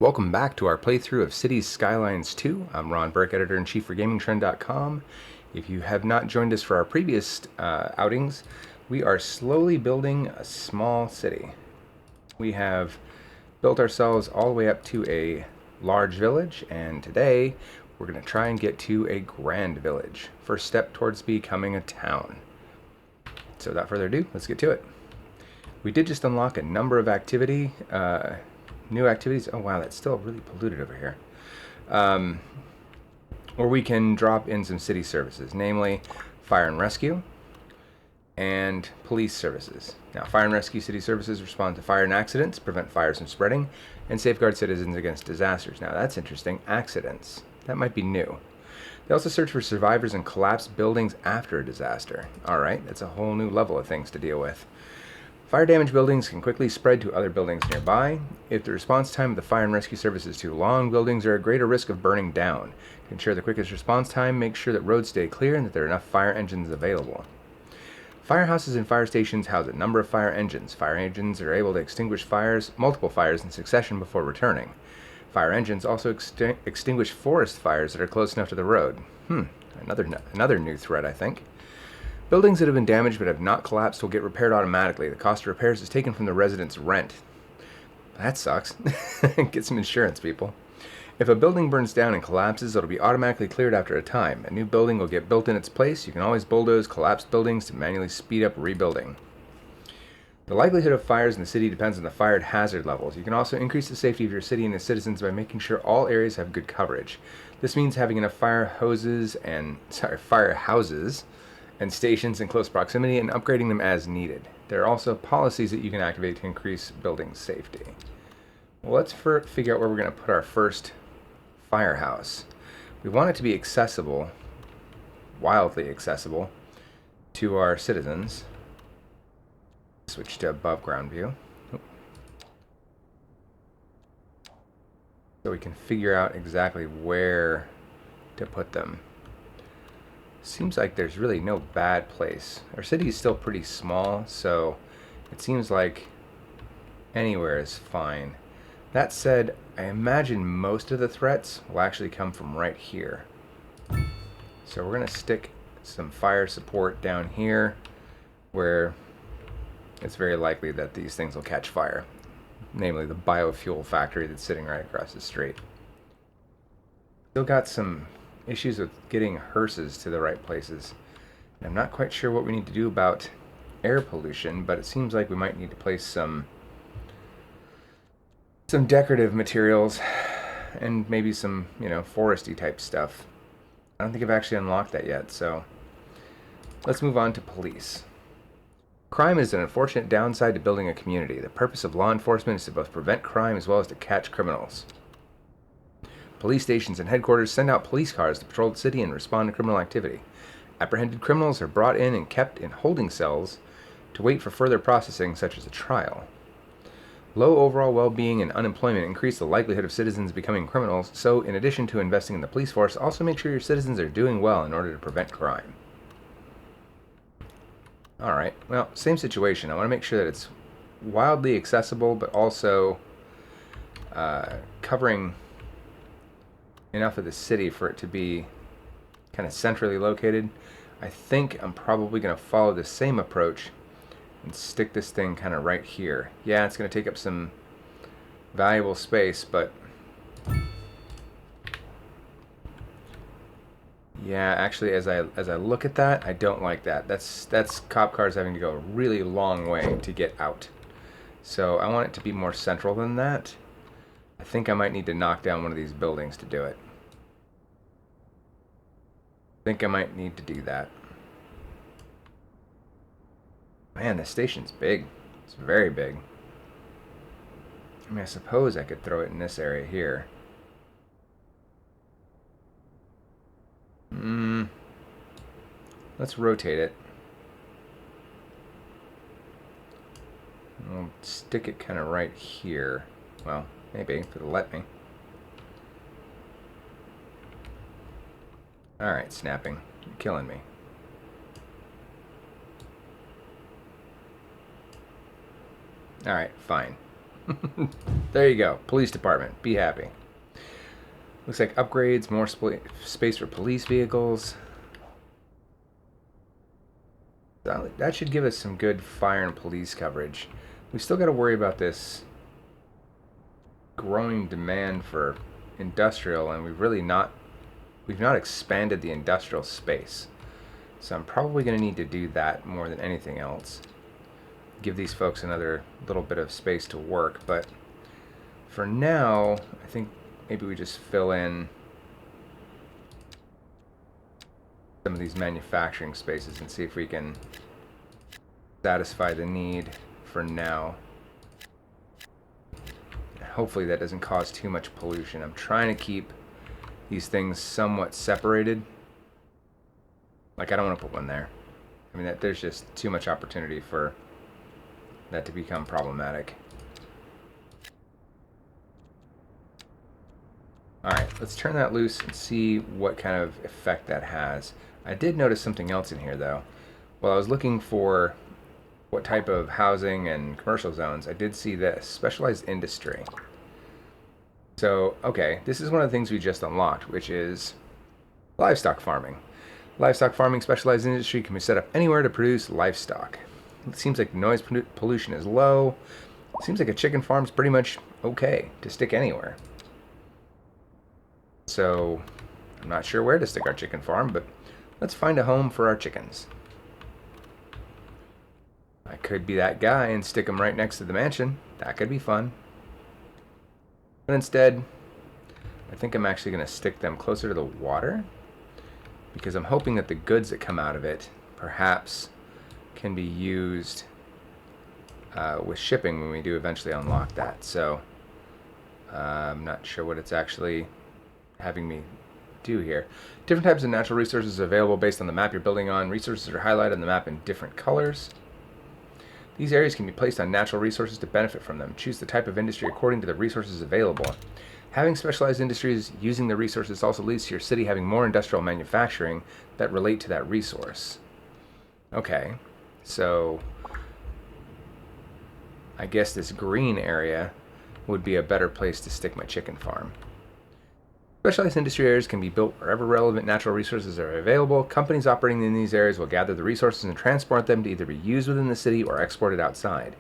Welcome back to our playthrough of Cities Skylines II. I'm Ron Burke, editor-in-chief for GamingTrend.com. If you have not joined us for our previous outings, we are slowly building a small city. We have built ourselves all the way up to a large village, and today we're going to try and get to a grand village. First step towards becoming a town. So without further ado, let's get to it. We did just unlock a number of new activities. Oh wow, that's still really polluted over here. Or we can drop in some city services, namely fire and rescue and police services. Now, fire and rescue city services respond to fire and accidents, prevent fires from spreading, and safeguard citizens against disasters. Now, that's interesting. Accidents. That might be new. They also search for survivors in collapsed buildings after a disaster. All right, that's a whole new level of things to deal with. Fire damaged buildings can quickly spread to other buildings nearby. If the response time of the fire and rescue service is too long, buildings are at greater risk of burning down. To ensure the quickest response time, make sure that roads stay clear and that there are enough fire engines available. Firehouses and fire stations house a number of fire engines. Fire engines are able to extinguish multiple fires in succession before returning. Fire engines also extinguish forest fires that are close enough to the road. Another new threat, I think. Buildings that have been damaged but have not collapsed will get repaired automatically. The cost of repairs is taken from the residents' rent. That sucks. Get some insurance, people. If a building burns down and collapses, it'll be automatically cleared after a time. A new building will get built in its place. You can always bulldoze collapsed buildings to manually speed up rebuilding. The likelihood of fires in the city depends on the fire hazard levels. You can also increase the safety of your city and its citizens by making sure all areas have good coverage. This means having enough fire houses and stations in close proximity and upgrading them as needed. There are also policies that you can activate to increase building safety. Well, let's figure out where we're going to put our first firehouse. We want it to be accessible, wildly accessible, to our citizens. Switch to above ground view. So we can figure out exactly where to put them. Seems like there's really no bad place. Our city is still pretty small, so it seems like anywhere is fine. That said, I imagine most of the threats will actually come from right here. So we're going to stick some fire support down here where it's very likely that these things will catch fire. Namely the biofuel factory that's sitting right across the street. Still got some issues with getting hearses to the right places. And I'm not quite sure what we need to do about air pollution, but it seems like we might need to place some decorative materials and maybe some, foresty type stuff. I don't think I've actually unlocked that yet, so let's move on to police. Crime is an unfortunate downside to building a community. The purpose of law enforcement is to both prevent crime as well as to catch criminals. Police stations and headquarters send out police cars to patrol the city and respond to criminal activity. Apprehended criminals are brought in and kept in holding cells to wait for further processing, such as a trial. Low overall well-being and unemployment increase the likelihood of citizens becoming criminals, so in addition to investing in the police force, also make sure your citizens are doing well in order to prevent crime. Alright, well, same situation. I want to make sure that it's wildly accessible, but also covering enough of the city for it to be kind of centrally located. I think I'm probably going to follow the same approach and stick this thing kind of right here. Yeah, it's going to take up some valuable space, but yeah, actually as I look at that, I don't like that. That's cop cars having to go a really long way to get out. So I want it to be more central than that. I think I might need to knock down one of these buildings to do it. I think I might need to do that. Man, this station's big. It's very big. I mean, I suppose I could throw it in this area here. Let's rotate it. We'll stick it kind of right here. Well, maybe, if it'll let me. Alright, snapping. You're killing me. Alright, fine. There you go. Police department. Be happy. Looks like upgrades, more space for police vehicles. That should give us some good fire and police coverage. We still got to worry about this growing demand for industrial, and we've not expanded the industrial space. So I'm probably going to need to do that more than anything else. Give these folks another little bit of space to work, but for now, I think maybe we just fill in some of these manufacturing spaces and see if we can satisfy the need for now. Hopefully that doesn't cause too much pollution. I'm trying to keep these things somewhat separated. Like, I don't want to put one there. I mean, there's just too much opportunity for that to become problematic. Alright, let's turn that loose and see what kind of effect that has. I did notice something else in here, though. While I was looking for what type of housing and commercial zones, I did see this, specialized industry. So, okay, this is one of the things we just unlocked, which is livestock farming. Livestock farming specialized industry can be set up anywhere to produce livestock. It seems like noise pollution is low. It seems like a chicken farm's pretty much okay to stick anywhere. So, I'm not sure where to stick our chicken farm, but let's find a home for our chickens. I could be that guy and stick them right next to the mansion. That could be fun. But instead, I think I'm actually going to stick them closer to the water, because I'm hoping that the goods that come out of it perhaps can be used with shipping when we do eventually unlock that. So I'm not sure what it's actually having me do here. Different types of natural resources are available based on the map you're building on. Resources are highlighted on the map in different colors. These areas can be placed on natural resources to benefit from them. Choose the type of industry according to the resources available. Having specialized industries using the resources also leads to your city having more industrial manufacturing that relate to that resource. Okay, so I guess this green area would be a better place to stick my chicken farm. Specialized industry areas can be built wherever relevant natural resources are available. Companies operating in these areas will gather the resources and transport them to either be used within the city or exported outside.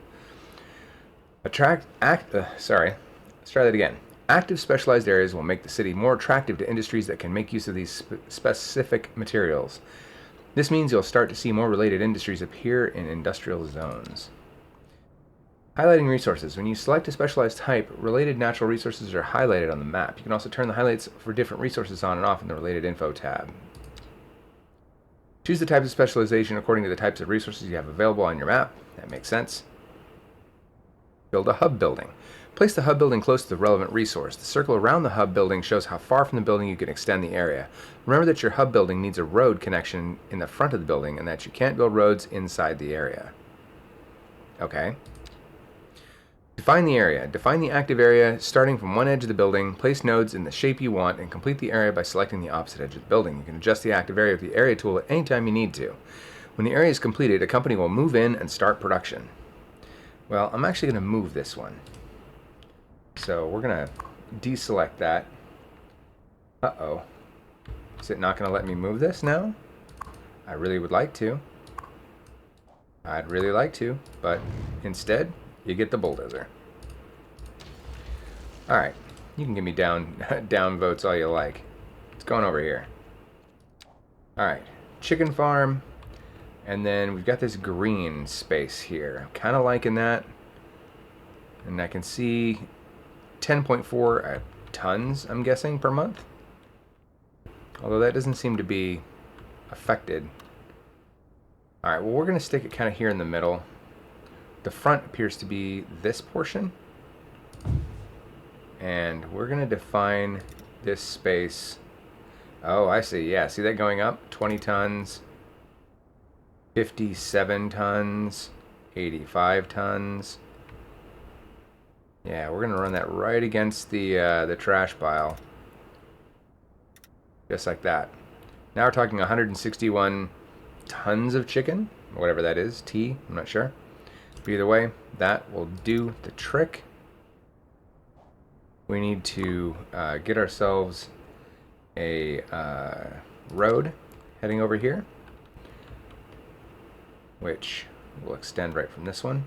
Let's try that again. Active specialized areas will make the city more attractive to industries that can make use of these specific materials. This means you'll start to see more related industries appear in industrial zones. Highlighting resources. When you select a specialized type, related natural resources are highlighted on the map. You can also turn the highlights for different resources on and off in the related info tab. Choose the types of specialization according to the types of resources you have available on your map. That makes sense. Build a hub building. Place the hub building close to the relevant resource. The circle around the hub building shows how far from the building you can extend the area. Remember that your hub building needs a road connection in the front of the building and that you can't build roads inside the area. Okay. Define the area. Define the active area starting from one edge of the building. Place nodes in the shape you want and complete the area by selecting the opposite edge of the building. You can adjust the active area with the area tool at any time you need to. When the area is completed, a company will move in and start production. Well, I'm actually going to move this one. So we're going to deselect that. Uh-oh. Is it not going to let me move this now? I really would like to. I'd really like to, but instead, you get the bulldozer. Alright, you can give me down votes all you like. It's going over here. Alright, chicken farm. And then we've got this green space here. I'm kind of liking that. And I can see 10.4 tons, I'm guessing, per month. Although that doesn't seem to be affected. Alright, well, we're going to stick it kind of here in the middle. The front appears to be this portion. And we're going to define this space. Oh, I see. Yeah, see that going up? 20 tons, 57 tons, 85 tons. Yeah, we're going to run that right against the trash pile. Just like that. Now we're talking 161 tons of chicken, whatever that is. I'm not sure. But either way, that will do the trick. we need to get ourselves a road heading over here, which will extend right from this one.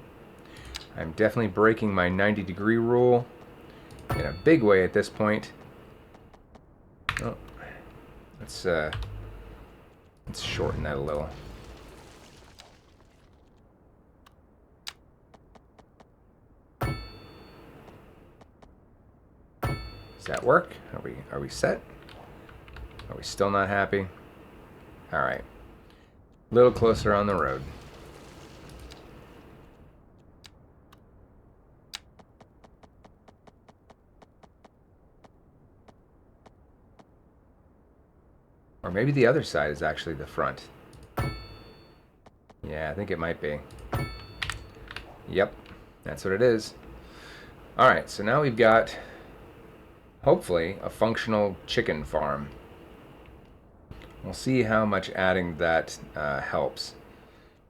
I'm definitely breaking my 90-degree rule in a big way at this point. Oh, let's shorten that a little. Does that work? Are we set? Are we still not happy? All right. A little closer on the road. Or maybe the other side is actually the front. Yeah, I think it might be. Yep, that's what it is. All right, so now we've got, hopefully, a functional chicken farm. We'll see how much adding that helps.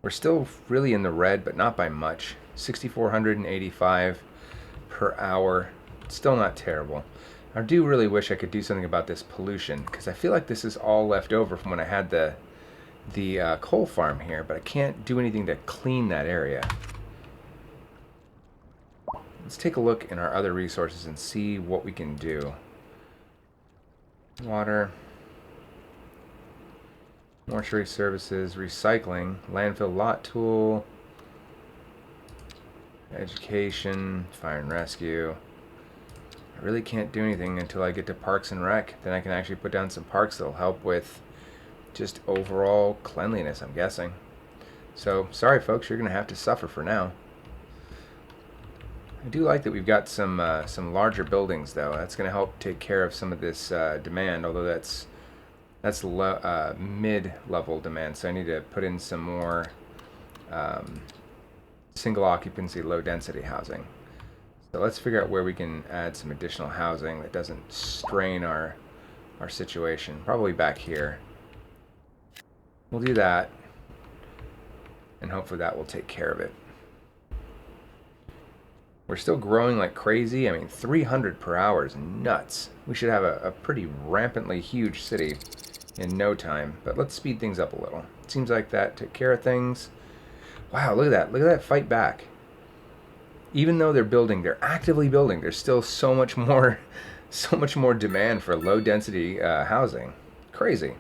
We're still really in the red, but not by much. 6,485 per hour. Still not terrible. I do really wish I could do something about this pollution, because I feel like this is all left over from when I had the coal farm here, but I can't do anything to clean that area. Let's take a look in our other resources and see what we can do. Water, mortuary services, recycling, landfill lot tool, education, fire and rescue. I really can't do anything until I get to Parks and Rec. Then I can actually put down some parks that'll help with just overall cleanliness, I'm guessing. So, sorry folks, you're going to have to suffer for now. I do like that we've got some larger buildings, though. That's going to help take care of some of this demand, although that's mid-level demand, so I need to put in some more single occupancy, low density housing. So let's figure out where we can add some additional housing that doesn't strain our situation. Probably back here. We'll do that, and hopefully that will take care of it. We're still growing like crazy. I mean, 300 per hour is nuts. We should have a pretty rampantly huge city in no time, but let's speed things up a little. It seems like that took care of things. Wow, look at that. Look at that fight back. Even though they're actively building, there's still so much more demand for low density housing. Crazy.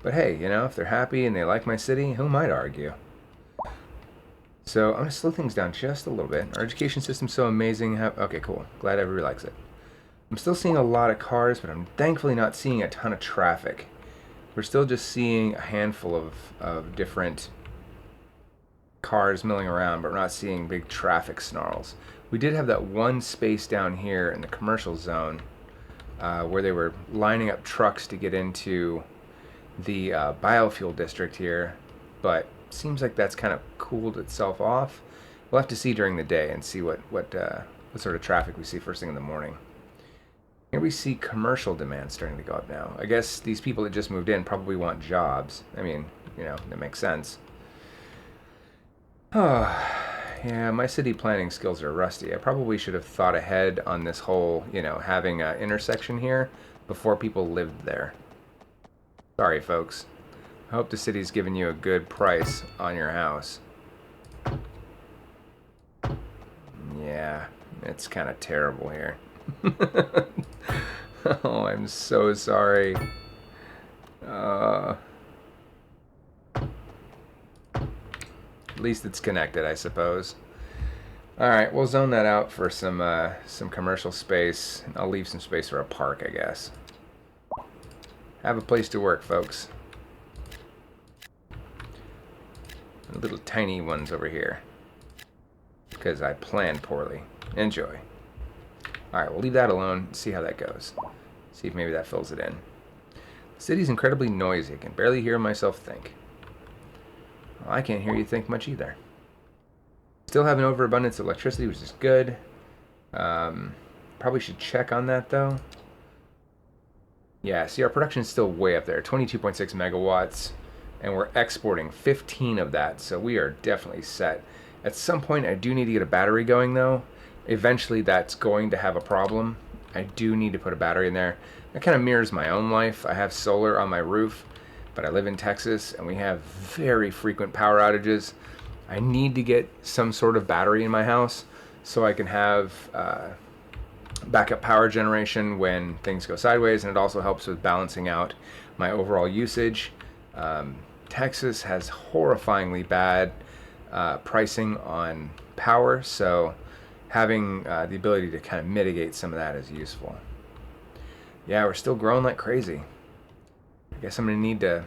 But hey, you know, if they're happy and they like my city, who might argue? So I'm going to slow things down just a little bit. Our education system's so amazing. Okay, cool. Glad everybody likes it. I'm still seeing a lot of cars, but I'm thankfully not seeing a ton of traffic. We're still just seeing a handful of different cars milling around, but we're not seeing big traffic snarls. We did have that one space down here in the commercial zone where they were lining up trucks to get into the biofuel district here, but seems like that's kind of cooled itself off. We'll have to see during the day and see what sort of traffic we see first thing in the morning. Here we see commercial demand starting to go up now. I guess these people that just moved in probably want jobs. I mean, you know, that makes sense. Oh, yeah, my city planning skills are rusty. I probably should have thought ahead on this whole, you know, having an intersection here before people lived there. Sorry, folks. I hope the city's giving you a good price on your house. Yeah, it's kind of terrible here. Oh, I'm so sorry. At least it's connected, I suppose. Alright, we'll zone that out for some commercial space. I'll leave some space for a park, I guess. Have a place to work, folks. Little tiny ones over here. Because I planned poorly. Enjoy. Alright, we'll leave that alone. See how that goes. See if maybe that fills it in. The city's incredibly noisy. I can barely hear myself think. Well, I can't hear you think much either. Still have an overabundance of electricity, which is good. Probably should check on that, though. Yeah, see, our production is still way up there. 22.6 megawatts. And we're exporting 15 of that, so we are definitely set. At some point, I do need to get a battery going, though. eventually that's going to have a problem. I do need to put a battery in there. It kind of mirrors my own life. I have solar on my roof, but I live in Texas and we have very frequent power outages. I need to get some sort of battery in my house so I can have backup power generation when things go sideways, and it also helps with balancing out my overall usage. Texas has horrifyingly bad pricing on power, so having the ability to kind of mitigate some of that is useful. Yeah, we're still growing like crazy. I guess I'm going to need to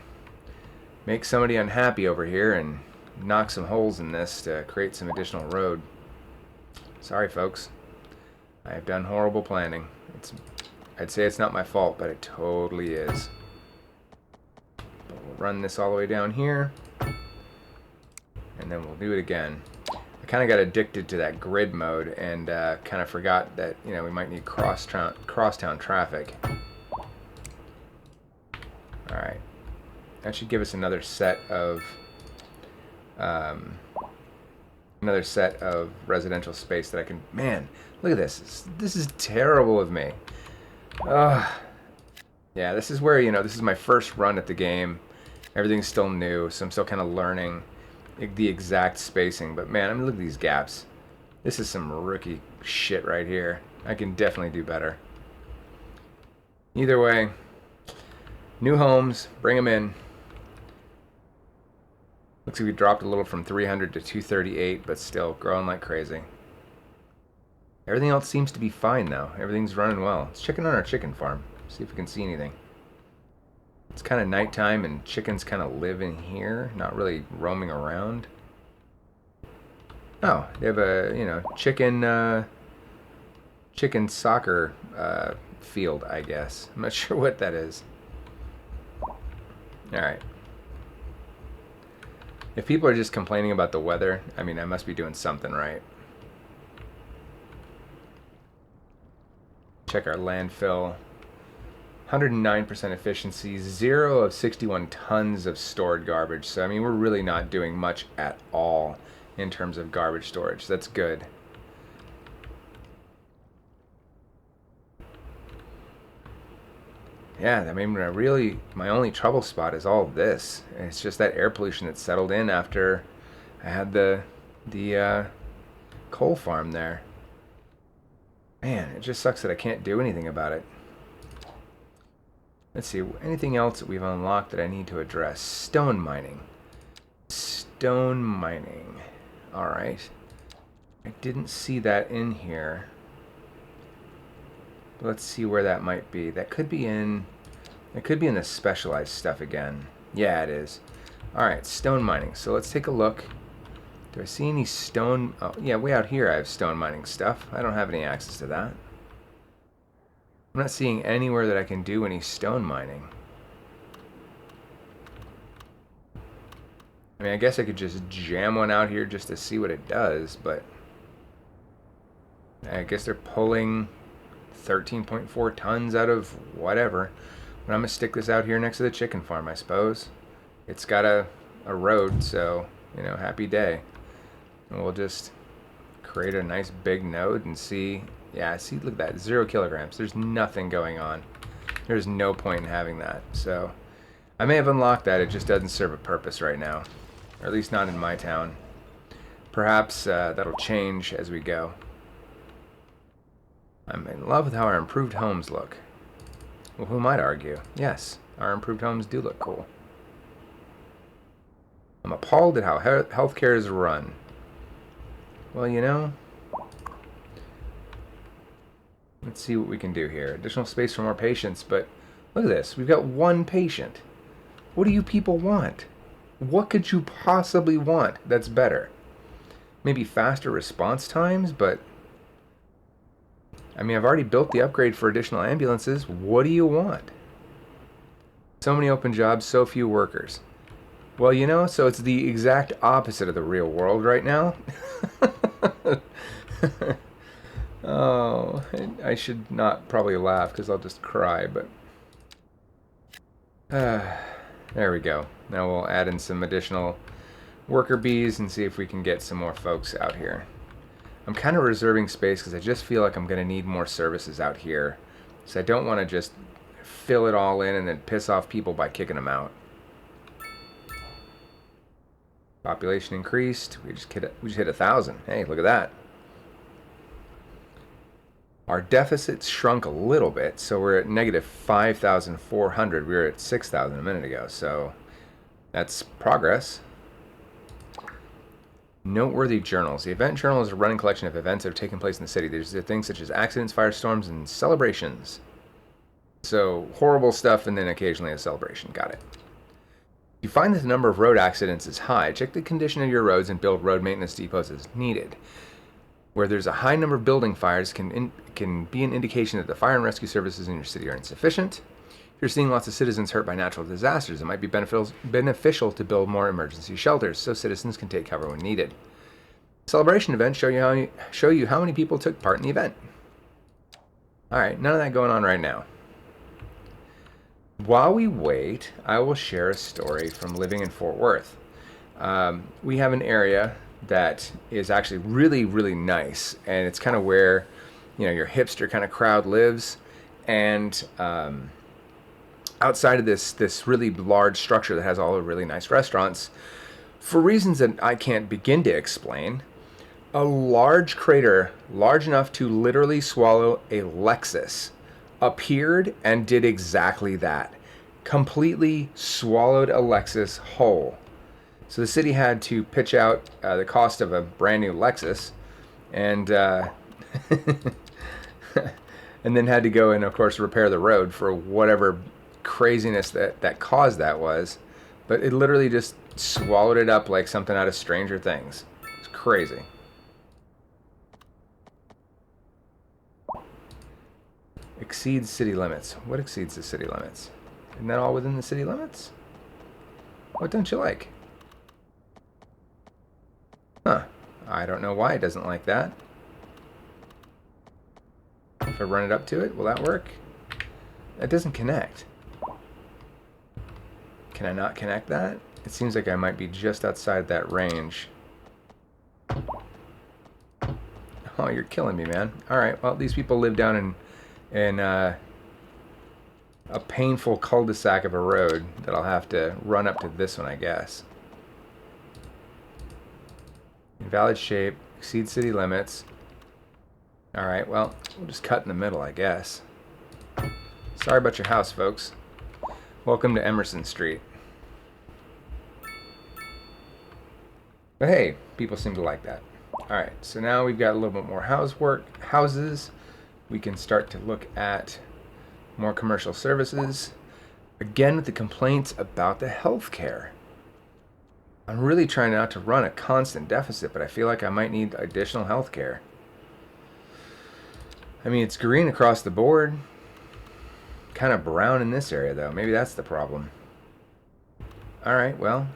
make somebody unhappy over here and knock some holes in this to create some additional road. Sorry, folks. I have done horrible planning. I'd say it's not my fault, but it totally is. But we'll run this all the way down here, and then we'll do it again. I kind of got addicted to that grid mode and kind of forgot that, you know, we might need crosstown traffic. All right, that should give us another set of residential space that I can. Man, look at this. This is terrible of me. Yeah, this is where, you know, this is my first run at the game. Everything's still new, so I'm still kind of learning the exact spacing. But man, I mean, look at these gaps. This is some rookie shit right here. I can definitely do better. Either way, new homes, bring them in. Looks like we dropped a little from 300 to 238, but still growing like crazy. Everything else seems to be fine now. Everything's running well. Let's check in on our chicken farm. See if we can see anything. It's kind of nighttime and chickens kind of live in here, not really roaming around. Oh, they have a, you know, chicken soccer field, I guess. I'm not sure what that is. All right. If people are just complaining about the weather, I mean, I must be doing something right. Check our landfill. 109% efficiency, 0 of 61 tons of stored garbage. So, I mean, we're really not doing much at all in terms of garbage storage. That's good. Yeah, I mean, really, my only trouble spot is all of this. It's just that air pollution that settled in after I had the coal farm there. Man, it just sucks that I can't do anything about it. Let's see, anything else that we've unlocked that I need to address? Stone mining. Stone mining. All right. I didn't see that in here. Let's see where that might be. That could be in. It could be in the specialized stuff again. Yeah, it is. All right, stone mining. So let's take a look. Do I see any stone? Oh, yeah, way out here I have stone mining stuff. I don't have any access to that. I'm not seeing anywhere that I can do any stone mining. I mean, I guess I could just jam one out here just to see what it does, but I guess they're pulling 13.4 tons out of whatever. But I'm going to stick this out here next to the chicken farm, I suppose. It's got a road, so, you know, happy day. And we'll just create a nice big node and see. Yeah, see, look at that, 0 kilograms. There's nothing going on. There's no point in having that. So I may have unlocked that. It just doesn't serve a purpose right now, or at least not in my town. Perhaps that'll change as we go. I'm in love with how our improved homes look. Well, who might argue? Yes, our improved homes do look cool. I'm appalled at how healthcare is run. Well, you know, let's see what we can do here. Additional space for more patients, but look at this. We've got 1 patient. What do you people want? What could you possibly want that's better? Maybe faster response times, but I mean, I've already built the upgrade for additional ambulances. What do you want? So many open jobs, so few workers. Well, you know, so it's the exact opposite of the real world right now. Oh, I should not probably laugh because I'll just cry, but there we go. Now we'll add in some additional worker bees and see if we can get some more folks out here. I'm kind of reserving space because I just feel like I'm going to need more services out here. So I don't want to just fill it all in and then piss off people by kicking them out. Population increased. We just hit 1,000. Hey, look at that. Our deficit shrunk a little bit, so we're at negative 5,400. We were at 6,000 a minute ago, so that's progress. Noteworthy journals. The event journal is a running collection of events that have taken place in the city. There's things such as accidents, firestorms, and celebrations. So horrible stuff and then occasionally a celebration. Got it. If you find that the number of road accidents is high, check the condition of your roads and build road maintenance depots as needed. Where there's a high number of building fires can be an indication that the fire and rescue services in your city are insufficient. If you're seeing lots of citizens hurt by natural disasters, it might be beneficial to build more emergency shelters so citizens can take cover when needed. Celebration events show you how many people took part in the event. Alright, none of that going on right now. While we wait, I will share a story from living in Fort Worth. We have an area that is actually really, really nice, and it's kind of where, you know, your hipster kind of crowd lives. And outside of this really large structure that has all the really nice restaurants, for reasons that I can't begin to explain, a large crater large enough to literally swallow a Lexus appeared and did exactly that. Completely swallowed a Lexus whole. So the city had to pitch out the cost of a brand new Lexus, and and then had to go and, of course, repair the road for whatever craziness that caused that was. But it literally just swallowed it up like something out of Stranger Things. It's crazy. Exceeds city limits. What exceeds the city limits? Isn't that all within the city limits? What don't you like? Huh. I don't know why it doesn't like that. If I run it up to it, will that work? That doesn't connect. Can I not connect that? It seems like I might be just outside that range. Oh, you're killing me, man. Alright, well, these people live down in a painful cul-de-sac of a road that I'll have to run up to this one, I guess. Invalid shape, exceed city limits. Alright, well, we'll just cut in the middle, I guess. Sorry about your house, folks. Welcome to Emerson Street. But hey, people seem to like that. Alright, so now we've got a little bit more houses. We can start to look at more commercial services. Again, with the complaints about the healthcare. I'm really trying not to run a constant deficit, but I feel like I might need additional healthcare. I mean, it's green across the board. Kind of brown in this area, though. Maybe that's the problem. Alright, well,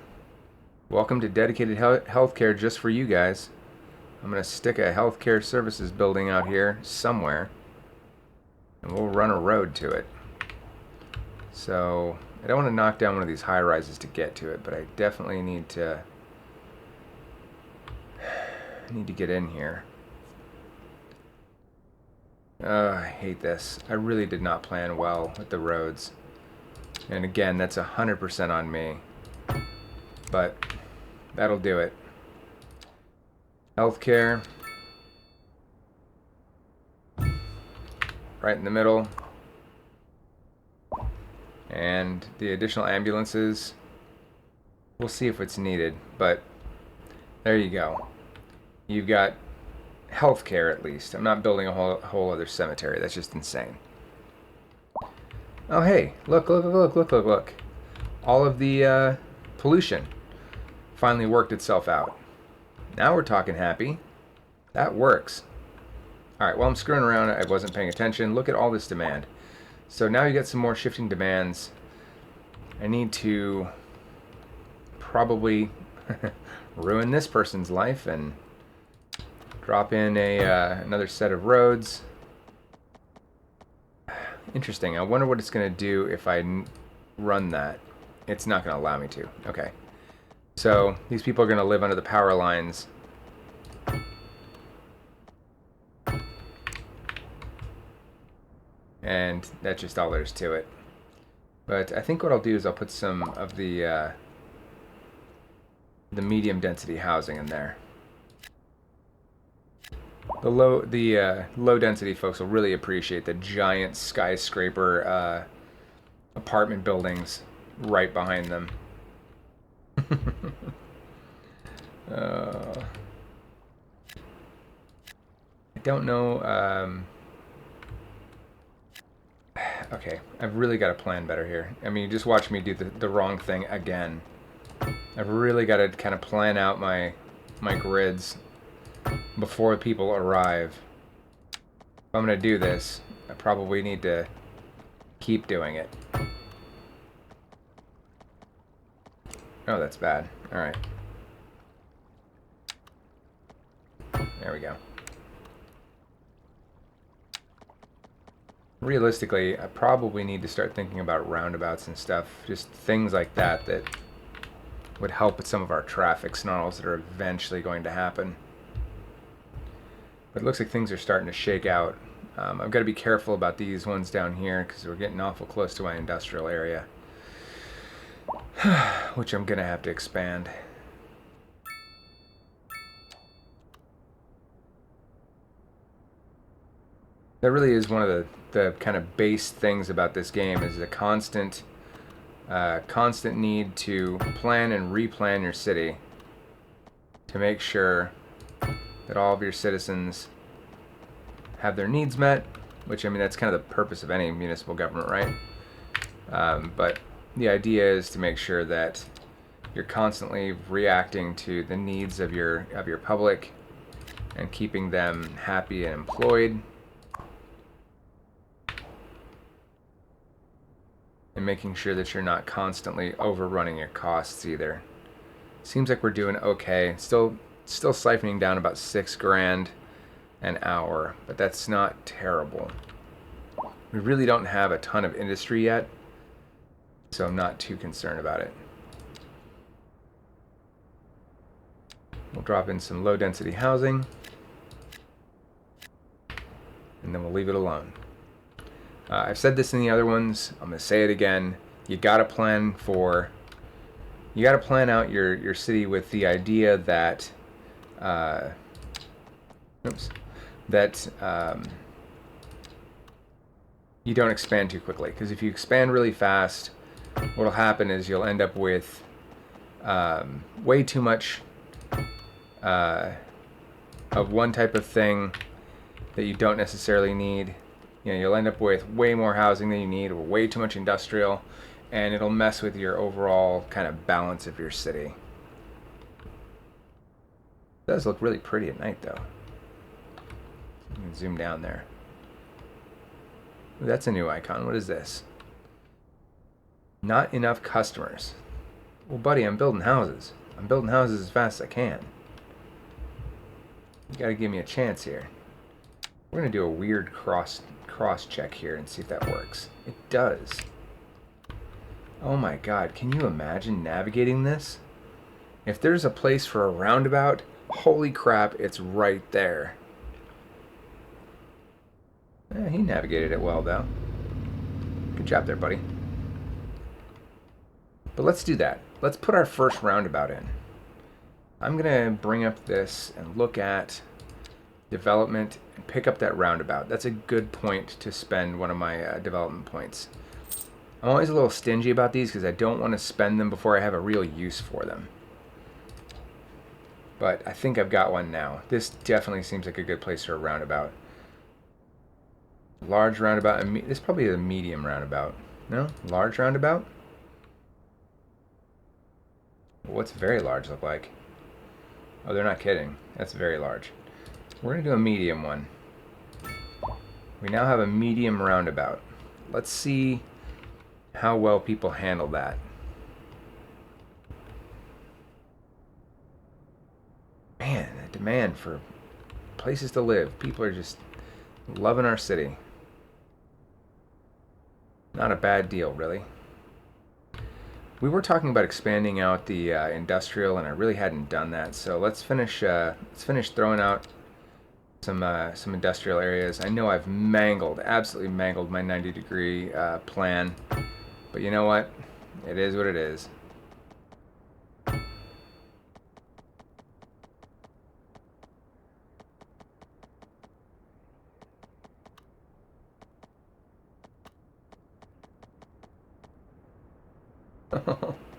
welcome to dedicated healthcare just for you guys. I'm going to stick a healthcare services building out here somewhere, and we'll run a road to it. So I don't want to knock down one of these high rises to get to it, but I definitely need to get in here. I hate this. I really did not plan well with the roads. And again, that's 100% on me. But that'll do it. Healthcare. Right in the middle. And the additional ambulances, we'll see if it's needed, but there you go. You've got healthcare at least. I'm not building a whole other cemetery. That's just insane. Oh hey, look. All of the pollution finally worked itself out. Now we're talking happy. That works. Alright, well, I'm screwing around. I wasn't paying attention. Look at all this demand. So now you get some more shifting demands. I need to probably ruin this person's life and drop in another set of roads. Interesting. I wonder what it's going to do if I run that. It's not going to allow me to. Okay. So these people are going to live under the power lines. and that's just all there's to it. But I think what I'll do is I'll put some of the medium density housing in there. The low density folks will really appreciate the giant skyscraper apartment buildings right behind them. I don't know. Okay, I've really got to plan better here. I mean, you just watch me do the wrong thing again. I've really got to kind of plan out my grids before people arrive. If I'm going to do this, I probably need to keep doing it. Oh, that's bad. All right. There we go. Realistically, I probably need to start thinking about roundabouts and stuff. Just things like that that would help with some of our traffic snarls that are eventually going to happen. But it looks like things are starting to shake out. I've got to be careful about these ones down here because we're getting awful close to my industrial area, which I'm going to have to expand. That really is one of the kind of base things about this game, is the constant need to plan and replan your city to make sure that all of your citizens have their needs met, which, I mean, that's kind of the purpose of any municipal government, right? But the idea is to make sure that you're constantly reacting to the needs of your public and keeping them happy and employed, and making sure that you're not constantly overrunning your costs either. Seems like we're doing okay. Still siphoning down about $6 grand an hour, but that's not terrible. We really don't have a ton of industry yet, so I'm not too concerned about it. We'll drop in some low density housing, and then we'll leave it alone. I've said this in the other ones. I'm going to say it again. You got to plan out your city with the idea that you don't expand too quickly. Because if you expand really fast, what'll happen is you'll end up with way too much of one type of thing that you don't necessarily need. You know, you'll end up with way more housing than you need, or way too much industrial, and it'll mess with your overall kind of balance of your city. It does look really pretty at night, though. You can zoom down there. Ooh, that's a new icon. What is this? Not enough customers. Well, buddy, I'm building houses. I'm building houses as fast as I can. You gotta give me a chance here. We're gonna do a weird cross check here and see if that works. It does. Oh my god, can you imagine navigating this? If there's a place for a roundabout, holy crap, it's right there. He navigated it well, though. Good job there, buddy. But let's do that. Let's put our first roundabout in. I'm gonna bring up this and look at development and pick up that roundabout. That's a good point to spend one of my development points. I'm always a little stingy about these because I don't want to spend them before I have a real use for them. But I think I've got one now. This definitely seems like a good place for a roundabout. Large roundabout. This probably is a medium roundabout. No? Large roundabout? What's very large look like? Oh, they're not kidding. That's very large. We're going to do a medium one. We now have a medium roundabout. Let's see how well people handle that. Man, the demand for places to live. People are just loving our city. Not a bad deal, really. We were talking about expanding out the industrial, and I really hadn't done that. So let's finish throwing out some industrial areas. I know I've absolutely mangled my 90-degree plan, but you know what? It is what it is.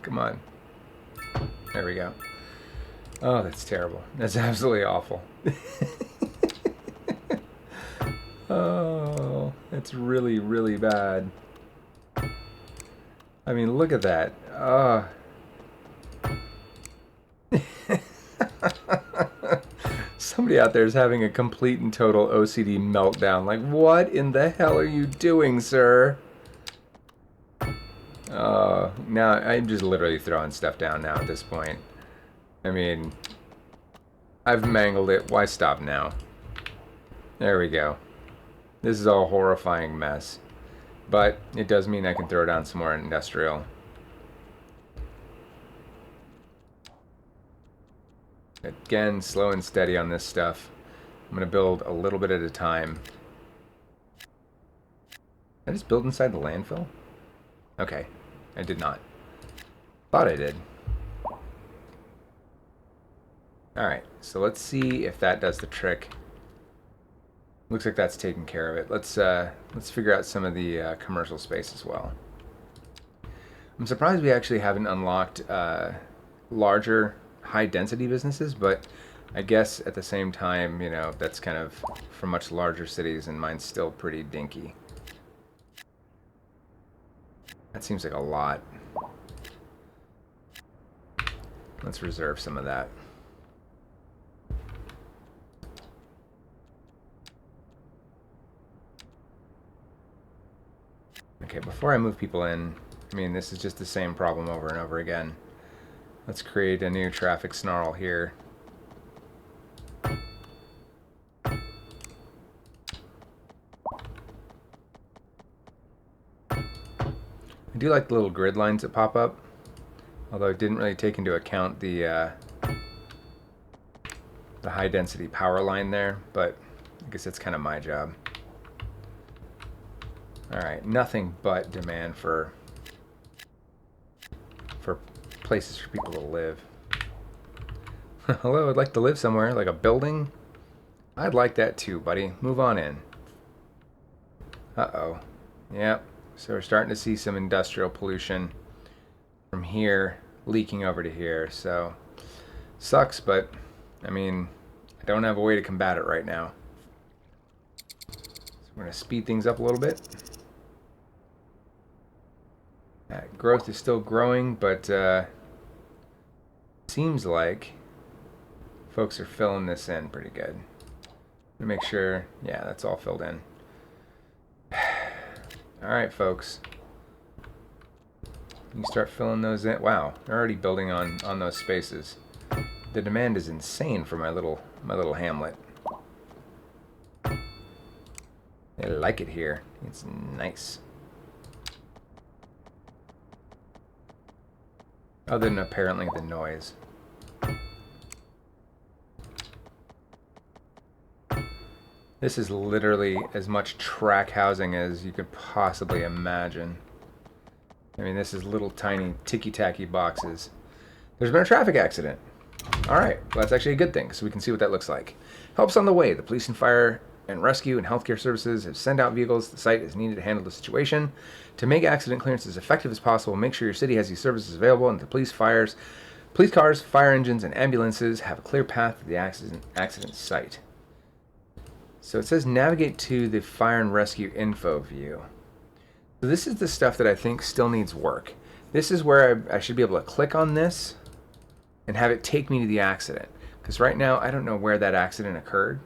Come on. There we go. Oh, that's terrible. That's absolutely awful. Oh, it's really, really bad. I mean, look at that. Somebody out there is having a complete and total OCD meltdown. Like, what in the hell are you doing, sir? Now I'm just literally throwing stuff down now at this point. I mean, I've mangled it. Why stop now? There we go. This is a horrifying mess. But it does mean I can throw down some more industrial. Again, slow and steady on this stuff. I'm going to build a little bit at a time. Did I just build inside the landfill? Okay, I did not. Thought I did. Alright, so let's see if that does the trick. Looks like that's taking care of it. Let's figure out some of the commercial space as well. I'm surprised we actually haven't unlocked larger, high-density businesses, but I guess at the same time, you know, that's kind of for much larger cities, and mine's still pretty dinky. That seems like a lot. Let's reserve some of that. Okay, before I move people in, I mean, this is just the same problem over and over again. Let's create a new traffic snarl here. I do like the little grid lines that pop up, although it didn't really take into account the high density power line there, but I guess that's kind of my job. Alright, nothing but demand for places for people to live. Hello, I'd like to live somewhere, like a building. I'd like that too, buddy. Move on in. Uh-oh. Yep. So we're starting to see some industrial pollution from here leaking over to here. So, sucks, but, I mean, I don't have a way to combat it right now. So we're going to speed things up a little bit. Growth is still growing, but seems like folks are filling this in pretty good. Let me make sure, yeah, that's all filled in. Alright, folks. You start filling those in. Wow, they're already building on those spaces. The demand is insane for my little hamlet. I like it here. It's nice. Other than apparently the noise. This is literally as much track housing as you could possibly imagine. I mean, this is little tiny ticky-tacky boxes. There's been a traffic accident. Alright, well, that's actually a good thing, so we can see what that looks like. Help's on the way. The police and fire and rescue and healthcare services have sent out vehicles. The site is needed to handle the situation. To make accident clearance as effective as possible, make sure your city has these services available, and the police cars, fire engines, and ambulances have a clear path to the accident site. So it says navigate to the fire and rescue info view. So this is the stuff that I think still needs work. This is where I should be able to click on this and have it take me to the accident. Because right now I don't know where that accident occurred.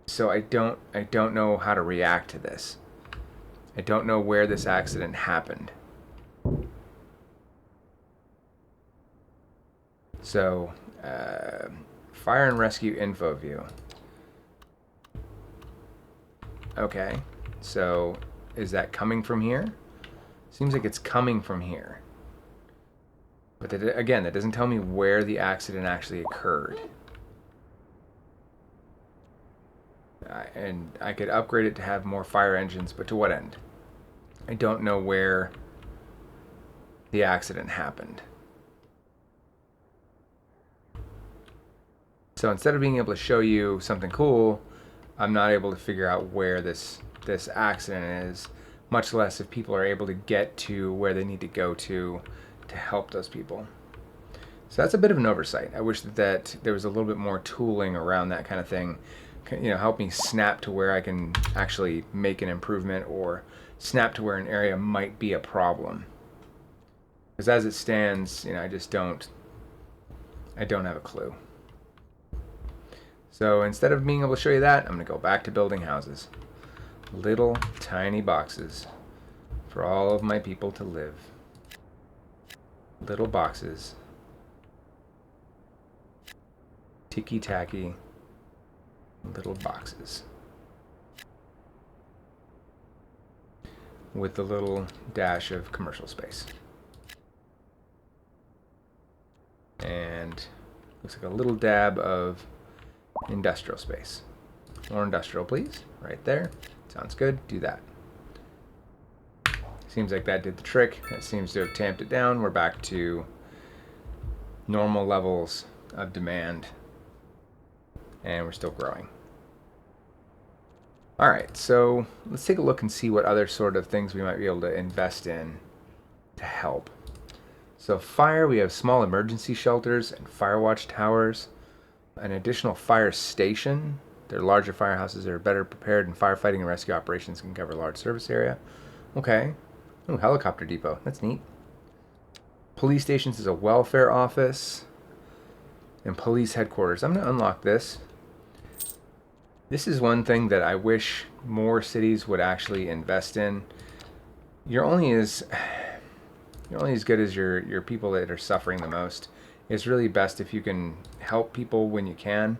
So I don't know how to react to this. I don't know where this accident happened. So, fire and rescue info view. Okay, so is that coming from here? Seems like it's coming from here. But that, again, that doesn't tell me where the accident actually occurred. and I could upgrade it to have more fire engines, but to what end? I don't know where the accident happened. So instead of being able to show you something cool, I'm not able to figure out where this accident is, much less if people are able to get to where they need to go to help those people. So that's a bit of an oversight. I wish that there was a little bit more tooling around that kind of thing. Help me snap to where I can actually make an improvement, or snap to where an area might be a problem. Because as it stands, I don't have a clue. So instead of being able to show you that, I'm going to go back to building houses. Little tiny boxes for all of my people to live. Little boxes. Ticky-tacky little boxes. With a little dash of commercial space. And looks like a little dab of industrial space. More industrial, please. Right there. Sounds good. Do that. Seems like that did the trick. That seems to have tamped it down. We're back to normal levels of demand. And we're still growing. Alright, so let's take a look and see what other sort of things we might be able to invest in to help. So fire, we have small emergency shelters and fire watch towers. An additional fire station. They're larger firehouses that are better prepared, and firefighting and rescue operations can cover a large service area. Okay. Ooh, helicopter depot. That's neat. Police stations is a welfare office. And police headquarters. I'm going to unlock this. This is one thing that I wish more cities would actually invest in. You're only as good as your people that are suffering the most. It's really best if you can help people when you can.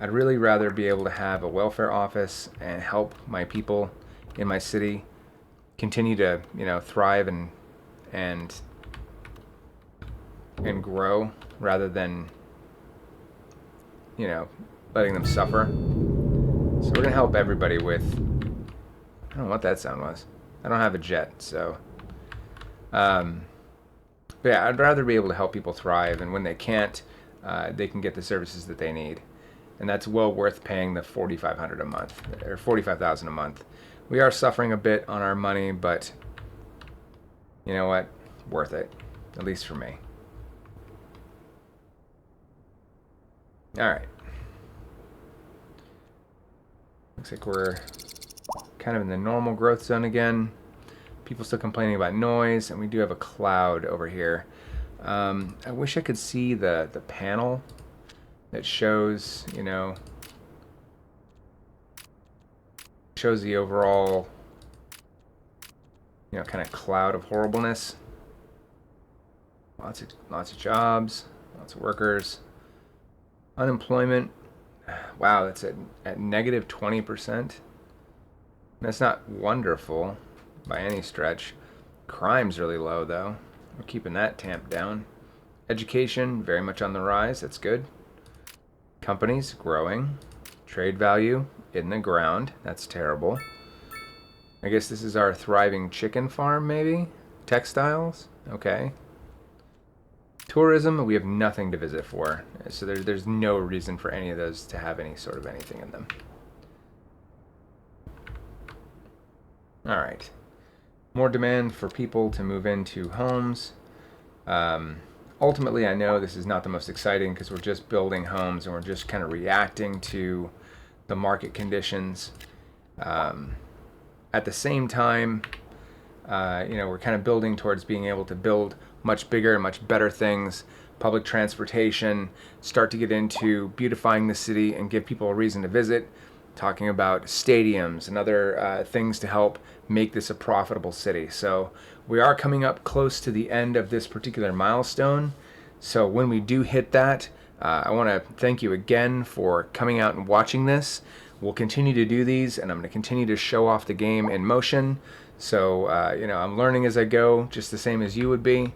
I'd really rather be able to have a welfare office and help my people in my city continue to, thrive and grow, rather than, letting them suffer. So we're gonna help everybody with, I don't know what that sound was. I don't have a jet, so but yeah, I'd rather be able to help people thrive, and when they can't, they can get the services that they need, and that's well worth paying the $4,500 a month or $45,000 a month. We are suffering a bit on our money, but you know what? Worth it, at least for me. All right. Looks like we're kind of in the normal growth zone again. People still complaining about noise, and we do have a cloud over here. I wish I could see the panel that shows, shows the overall, kind of cloud of horribleness. Lots of jobs, lots of workers. Unemployment, wow, that's at negative 20%. That's not wonderful by any stretch. Crime's really low, though. We're keeping that tamped down. Education, very much on the rise. That's good. Companies, growing. Trade value, in the ground. That's terrible. I guess this is our thriving chicken farm, maybe? Textiles? Okay. Tourism, we have nothing to visit for. So there's no reason for any of those to have any sort of anything in them. All right. More demand for people to move into homes. Ultimately, I know this is not the most exciting because we're just building homes and we're just kind of reacting to the market conditions. At the same time, we're kind of building towards being able to build much bigger and much better things. Public transportation, start to get into beautifying the city and give people a reason to visit. Talking about stadiums and other things to help make this a profitable city. So we are coming up close to the end of this particular milestone. So when we do hit that, I want to thank you again for coming out and watching this. We'll continue to do these, and I'm going to continue to show off the game in motion. So, I'm learning as I go, just the same as you would be.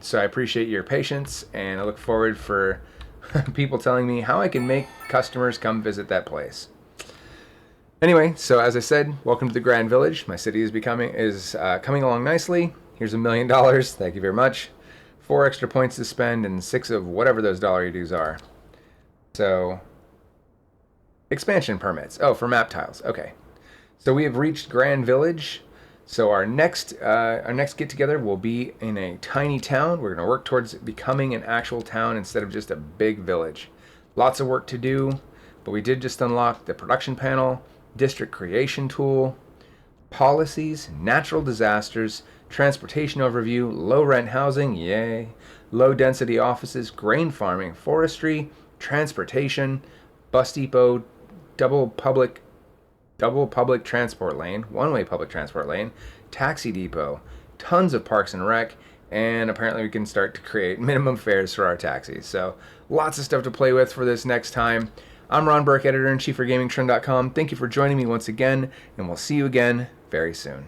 So I appreciate your patience, and I look forward for people telling me how I can make customers come visit that place. Anyway, so as I said, welcome to the Grand Village. My city is coming along nicely. Here's $1 million. Thank you very much. 4 extra points to spend and 6 of whatever those dollar dues are. So, expansion permits. Oh, for map tiles. Okay. So we have reached Grand Village. So our next get together will be in a tiny town. We're going to work towards becoming an actual town instead of just a big village. Lots of work to do, but we did just unlock the production panel, district creation tool, policies, natural disasters, transportation overview, low rent housing, yay, low density offices, grain farming, forestry, transportation, bus depot, double public transport lane, one-way public transport lane, taxi depot, tons of parks and rec, and apparently we can start to create minimum fares for our taxis. So lots of stuff to play with for this next time. I'm Ron Burke, editor-in-chief for GamingTrend.com. Thank you for joining me once again, and we'll see you again very soon.